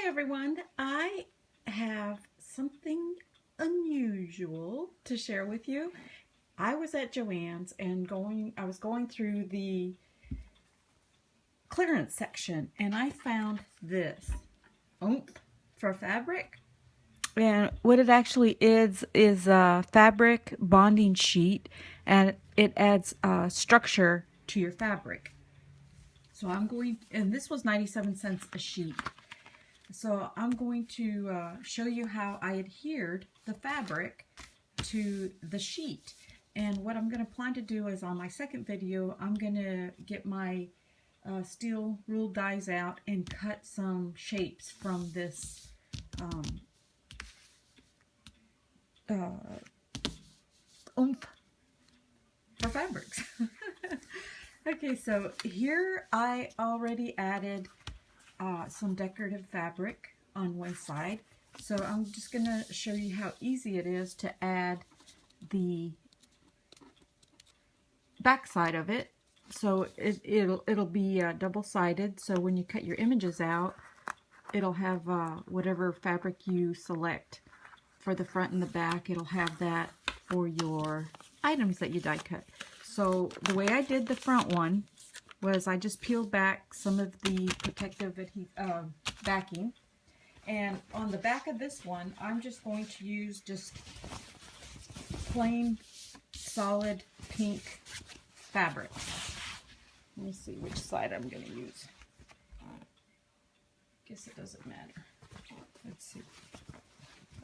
Hi everyone, I have something unusual to share with you. I was at Joann's and I was going through the clearance section and I found this oomph for fabric. And what it actually is a fabric bonding sheet, and it adds structure to your fabric. So and this was 97 cents a sheet. So I'm going to show you how I adhered the fabric to the sheet. And what I'm going to plan to do is on my second video, I'm going to get my steel ruled dies out and cut some shapes from this oomph for fabrics. Okay, so here I already added some decorative fabric on one side. So I'm just going to show you how easy it is to add the back side of it. So it'll be double-sided, so when you cut your images out, it'll have whatever fabric you select for the front and the back. It'll have that for your items that you die cut. So the way I did the front one was I just peeled back some of the protective backing, and on the back of this one I'm just going to use just plain solid pink fabric. Let me see which side I'm going to use. Guess it doesn't matter. Let's see.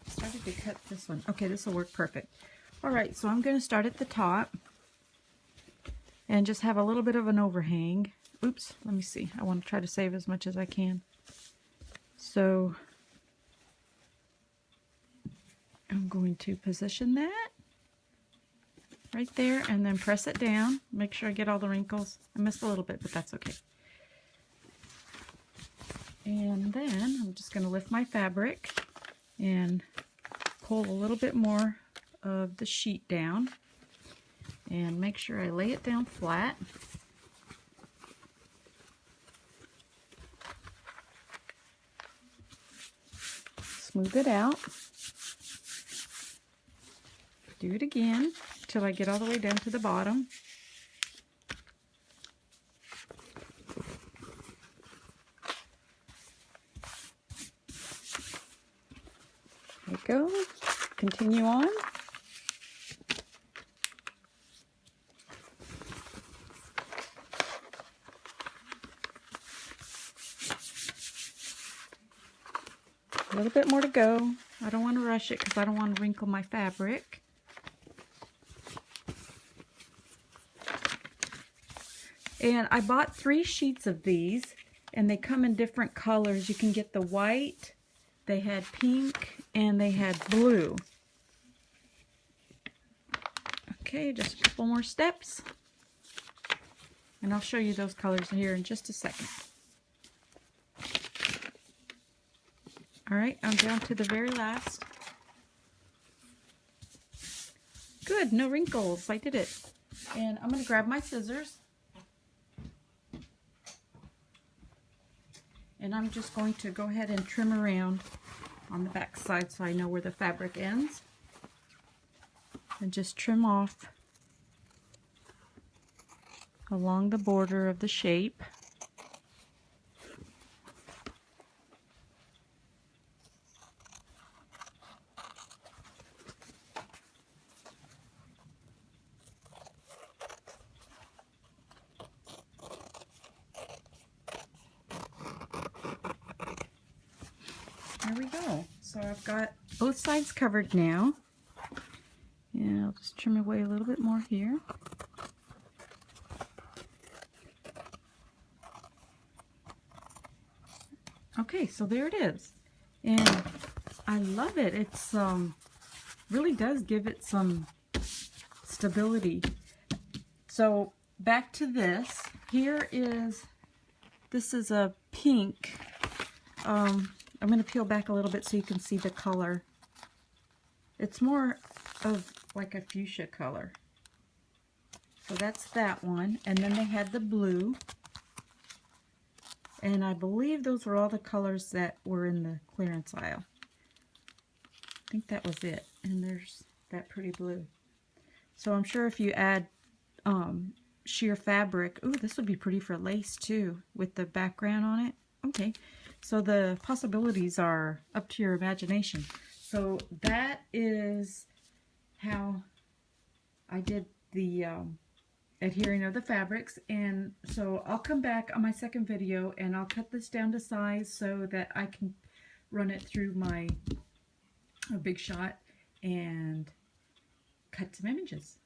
I started to cut this one. Okay, this will work perfect. Alright, so I'm going to start at the top and just have a little bit of an overhang. Oops, let me see. I want to try to save as much as I can. So I'm going to position that right there and then press it down. Make sure I get all the wrinkles. I missed a little bit, but that's okay. And then I'm just going to lift my fabric and pull a little bit more of the sheet down and make sure I lay it down flat. Smooth it out. Do it again till I get all the way down to the bottom. There we go. Continue on. A little bit more to go. I don't want to rush it because I don't want to wrinkle my fabric. And I bought 3 sheets of these, and they come in different colors. You can get the white, they had pink, and they had blue. Okay, just a couple more steps. And I'll show you those colors here in just a second. Alright, I'm down to the very last. Good, no wrinkles. I did it. And I'm going to grab my scissors. And I'm just going to go ahead and trim around on the back side so I know where the fabric ends. And just trim off along the border of the shape. There we go. So I've got both sides covered now. And I'll just trim away a little bit more here. Okay, so there it is. And I love it. It's really does give it some stability. So back to this. This is a pink. I'm going to peel back a little bit so you can see the color. It's more of like a fuchsia color. So that's that one. And then they had the blue. And I believe those were all the colors that were in the clearance aisle. I think that was it. And there's that pretty blue. So I'm sure if you add sheer fabric, ooh, this would be pretty for lace too, with the background on it. Okay, so the possibilities are up to your imagination. So that is how I did the adhering of the fabrics. And so I'll come back on my second video and I'll cut this down to size so that I can run it through my Big Shot and cut some images.